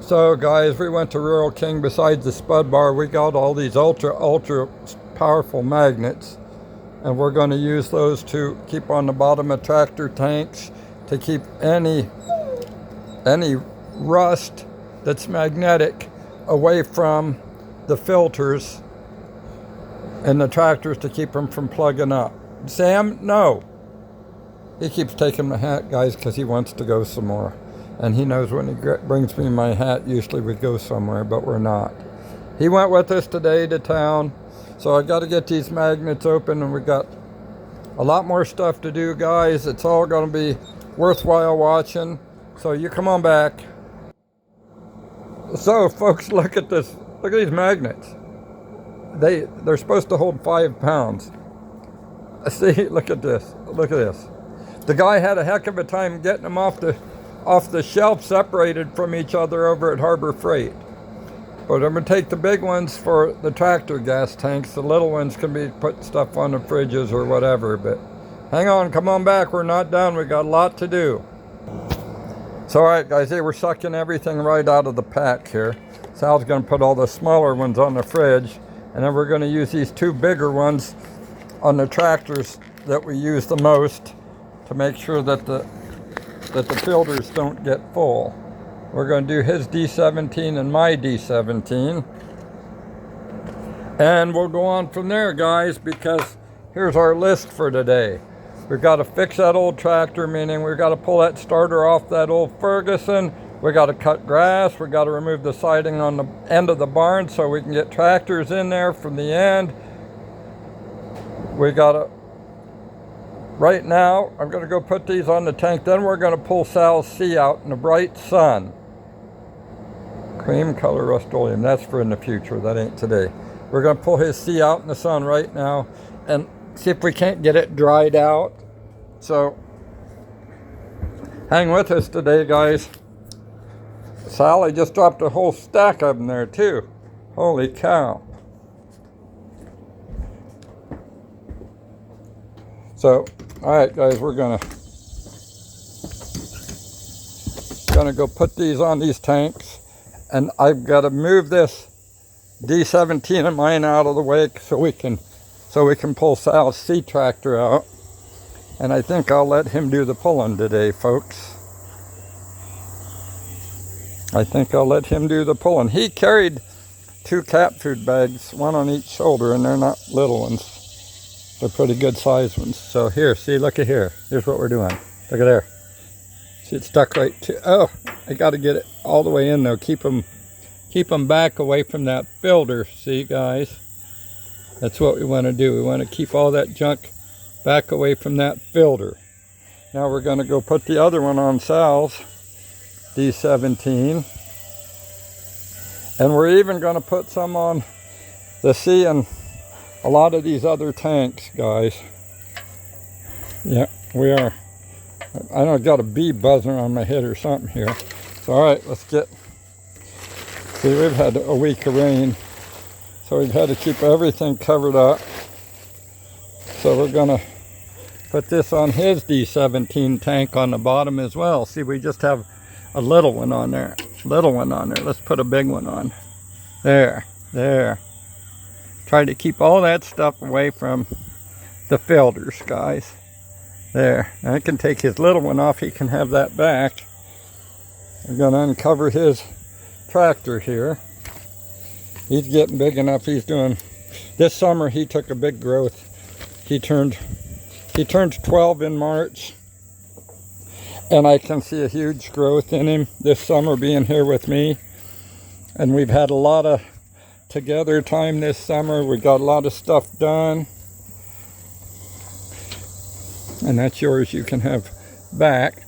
So guys, we went to Rural King. Besides the spud bar, we got all these ultra powerful magnets, and we're going to use those to keep on the bottom of tractor tanks to keep any rust that's magnetic away from the filters in the tractors, to keep them from plugging up. Sam, no. He keeps taking my hat, guys, because he wants to go some more. And he knows when he brings me my hat, usually we go somewhere, but we're not. He went with us today to town, so I got to get these magnets open, and we got a lot more stuff to do, guys. It's all going to be worthwhile watching, so you come on back. So, folks, look at this. Look at these magnets. They're supposed to hold 5 pounds. See, look at this. Look at this. The guy had a heck of a time getting them off the shelf, separated from each other over at Harbor Freight. But I'm going to take the big ones for the tractor gas tanks. The little ones can be put stuff on the fridges or whatever. But hang on, come on back. We're not done. We got a lot to do. So, all right, guys, we're sucking everything right out of the pack here. Sal's going to put all the smaller ones on the fridge, and then we're going to use these 2 bigger ones on the tractors that we use the most to make sure that the filters don't get full. We're going to do his D17 and my D17, and we'll go on from there, guys, because here's our list for today. We've got to fix that old tractor, meaning we've got to pull that starter off that old Ferguson. We got to cut grass. We got to remove the siding on the end of the barn so we can get tractors in there from the end. We got to, right now, I'm going to go put these on the tank. Then we're going to pull Sal's C out in the bright sun. Cream color Rust-Oleum, that's for in the future. That ain't today. We're going to pull his C out in the sun right now and see if we can't get it dried out. So, hang with us today, guys. Sally just dropped a whole stack of them there, too. Holy cow. So, all right, guys, we're gonna go put these on these tanks, and I've got to move this D17 of mine out of the way so we can pull Sal's C tractor out. And I think I'll let him do the pulling today, folks. I think I'll let him do the pulling. He carried 2 cat food bags, 1 on each shoulder, and they're not little ones. They're pretty good sized ones. So here, see, look at here. Here's what we're doing. Look at there. See, it's stuck right to, oh, I got to get it all the way in though. Keep them back away from that filter. See, guys? That's what we want to do. We want to keep all that junk back away from that filter. Now we're going to go put the other one on Sal's D17. And we're even going to put some on the C and a lot of these other tanks, guys. Yeah, we are. I don't got a bee buzzing on my head or something here. So, all right, let's get. See, we've had a week of rain, so we've had to keep everything covered up. So we're gonna put this on his D17 tank on the bottom as well. See, we just have a little one on there. Let's put a big one on. There. Try to keep all that stuff away from the filters, guys. There. Now I can take his little one off. He can have that back. We're going to uncover his tractor here. He's getting big enough. This summer he took a big growth. He turned 12 in March. And I can see a huge growth in him this summer being here with me. And we've had a lot of together time this summer. We got a lot of stuff done. And that's yours, you can have back.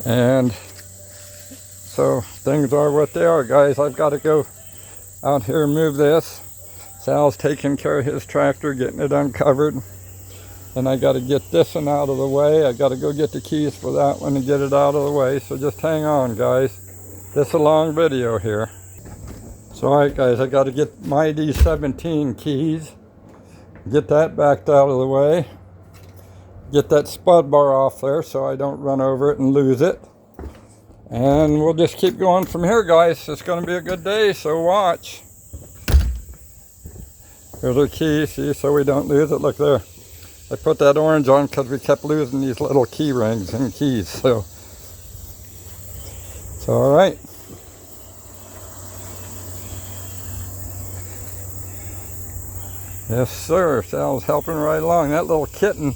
And so things are what they are, guys. I've got to go out here and move this. Sal's taking care of his tractor, getting it uncovered. And I got to get this one out of the way. I got to go get the keys for that one and get it out of the way. So just hang on, guys. This is a long video here. So, all right, guys, I got to get my D17 keys. Get that backed out of the way. Get that spud bar off there so I don't run over it and lose it. And we'll just keep going from here, guys. It's going to be a good day, so watch. Here's our key, see, so we don't lose it. Look there. I put that orange on because we kept losing these little key rings and keys, so it's all right. Yes, sir. Sal's helping right along. That little kitten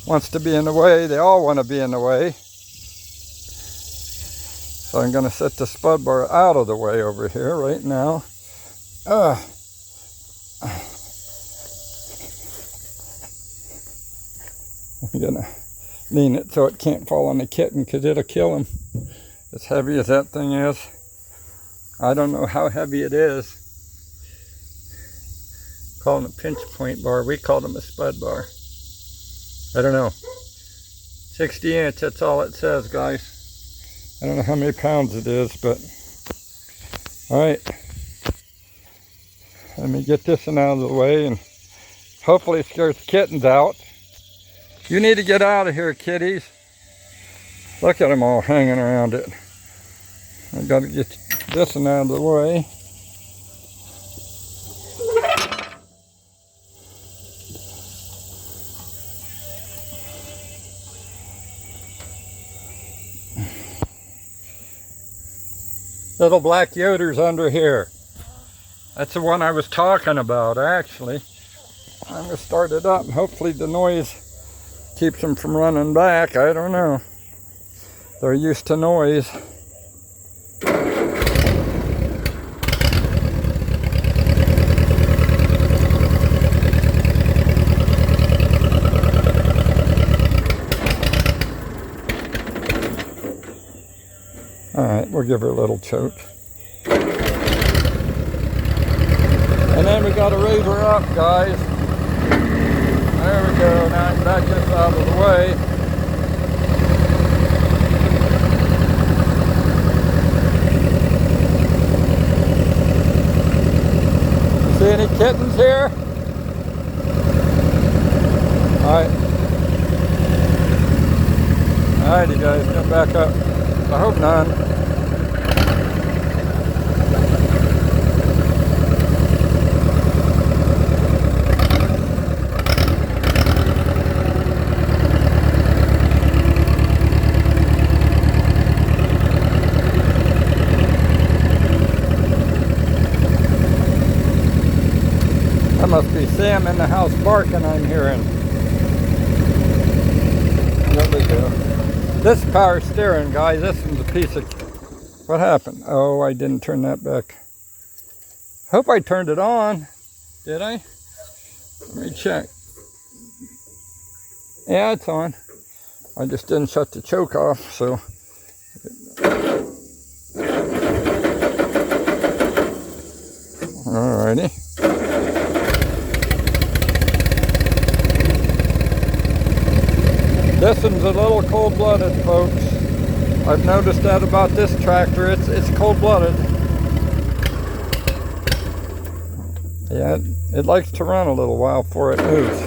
wants to be in the way. They all want to be in the way. So I'm going to set the spud bar out of the way over here right now. I'm going to lean it so it can't fall on the kitten because it'll kill him. As heavy as that thing is. I don't know how heavy it is. Call them a pinch point bar. We call them a spud bar. I don't know. 60 inch, that's all it says, guys. I don't know how many pounds it is, but all right. Let me get this one out of the way and hopefully scare the kittens out. You need to get out of here, kitties. Look at them all hanging around it. I gotta get this one out of the way. Little black Yoder's under here. That's the one I was talking about, actually. I'm gonna start it up and hopefully the noise keeps them from running back. I don't know. They're used to noise. Alright, we'll give her a little choke. And then we gotta raise her up, guys. There we go. Now I can back this out of the way. See any kittens here? Alright. Alright, you guys, come back up. I hope none. That must be Sam in the house barking I'm hearing. There we go. This power steering, guys, this one's a piece of... What happened? Oh, I didn't turn that back. Hope I turned it on. Did I? Let me check. Yeah, it's on. I just didn't shut the choke off, so... Alrighty. This one's a little cold-blooded, folks. I've noticed that about this tractor. It's cold-blooded. Yeah, it likes to run a little while before it moves.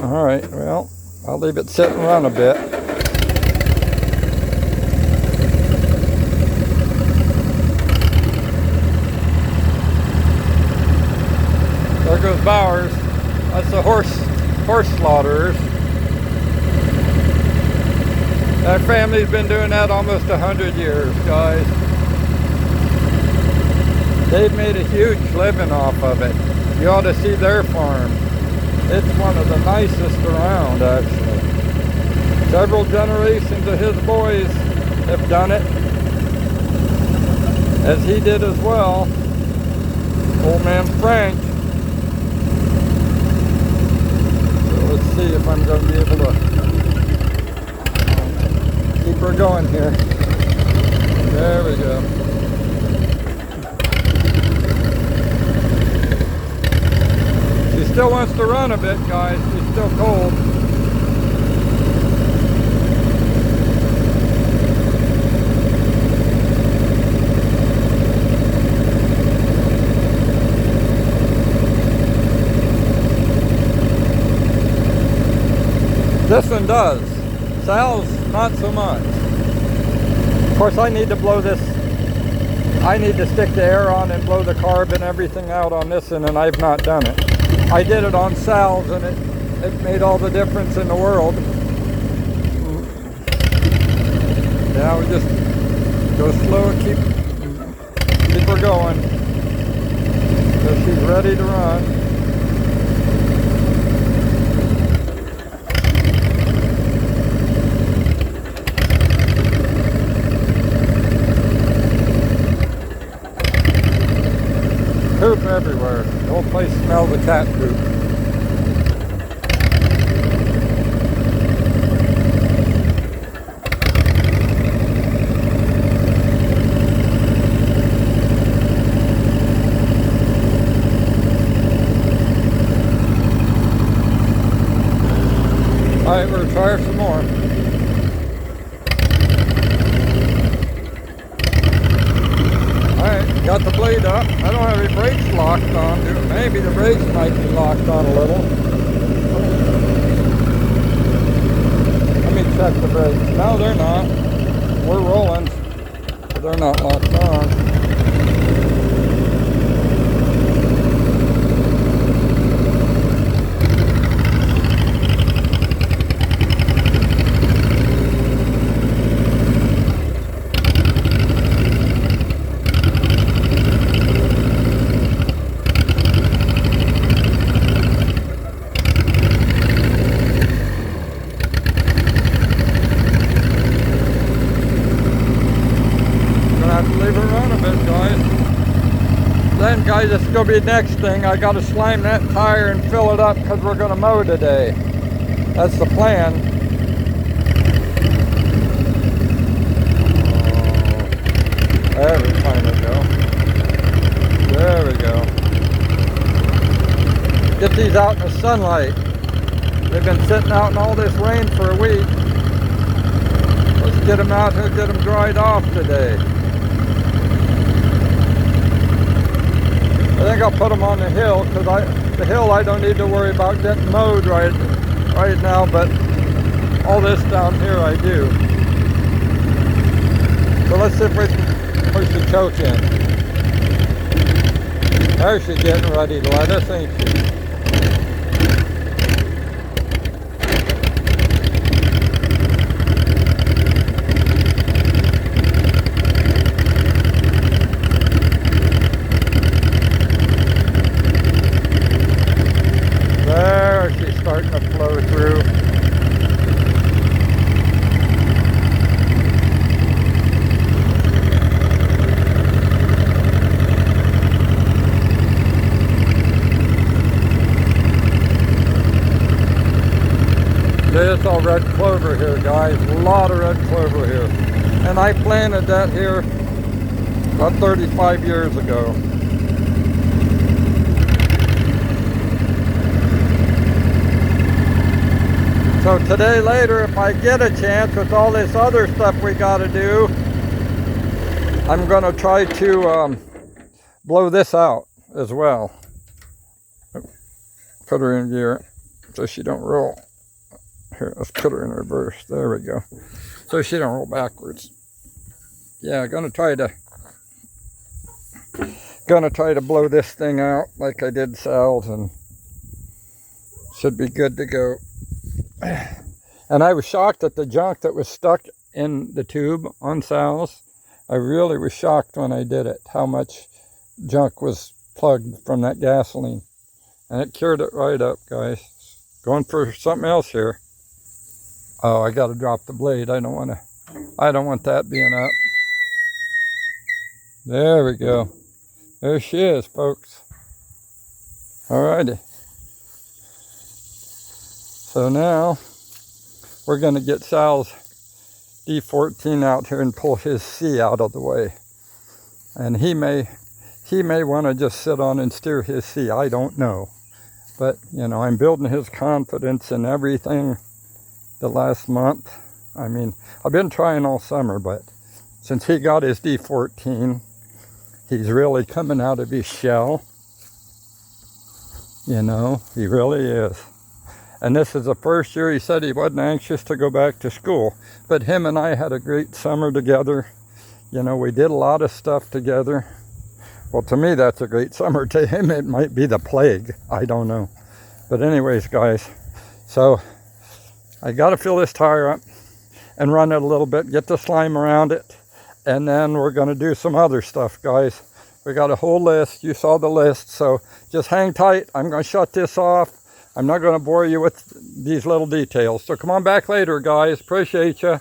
All right, well, I'll leave it sit and run a bit. There goes Bowers. That's the horse slaughterers. That family's been doing that almost 100 years, guys. They've made a huge living off of it. You ought to see their farm. It's one of the nicest around, actually. Several generations of his boys have done it, as he did as well. Old man Frank. So let's see if I'm going to be able to keep her going here. There we go. She still wants to run a bit, guys. She's still cold. This one does. Sal's not so much. course, I need to blow this. I need to stick the air on and blow the carb and everything out on this one, and I've not done it. I did it on Sal's, and it made all the difference in the world. Now we just go slow and keep her going. So she's ready to run. Poop everywhere. The whole place smells of cat poop. Alright, we're gonna try her some more. Alright, got the blade up. I don't have any brakes locked on. Maybe the brakes might be locked on a little. Let me check the brakes. No, they're not. We're rolling, but they're not locked on. Then guys, this is going to be the next thing. I got to slime that tire and fill it up because we're going to mow today. That's the plan. There we finally go. There we go. Get these out in the sunlight. They've been sitting out in all this rain for a week. Let's get them out here, get them dried off today. I think I'll put them on the hill because the hill I don't need to worry about getting mowed right now, but all this down here I do. So let's see if we can push the choke in. There she's getting ready to let us, ain't she? Starting to flow through. It's all red clover here, guys. A lot of red clover here. And I planted that here about 35 years ago. So today later, if I get a chance with all this other stuff we got to do, I'm going to try to blow this out as well. Put her in gear so she don't roll. Here, let's put her in reverse. There we go. So she don't roll backwards. Yeah, gonna try to blow this thing out like I did Sal's, and should be good to go. And I was shocked at the junk that was stuck in the tube on Sal's. I really was shocked when I did it, how much junk was plugged from that gasoline. And it cured it right up, guys. Going for something else here. Oh, I gotta drop the blade. I don't want that being up. There we go. There she is, folks. Alrighty. So now we're going to get Sal's D14 out here and pull his C out of the way. And he may want to just sit on and steer his C. I don't know. But, you know, I'm building his confidence and everything the last month. I mean, I've been trying all summer, but since he got his D14, he's really coming out of his shell. You know, he really is. And this is the first year he said he wasn't anxious to go back to school. But him and I had a great summer together. You know, we did a lot of stuff together. Well, to me, that's a great summer. To him, it might be the plague. I don't know. But anyways, guys, so I got to fill this tire up and run it a little bit, get the slime around it, and then we're going to do some other stuff, guys. We got a whole list. You saw the list, so just hang tight. I'm going to shut this off. I'm not going to bore you with these little details. So come on back later, guys. Appreciate you.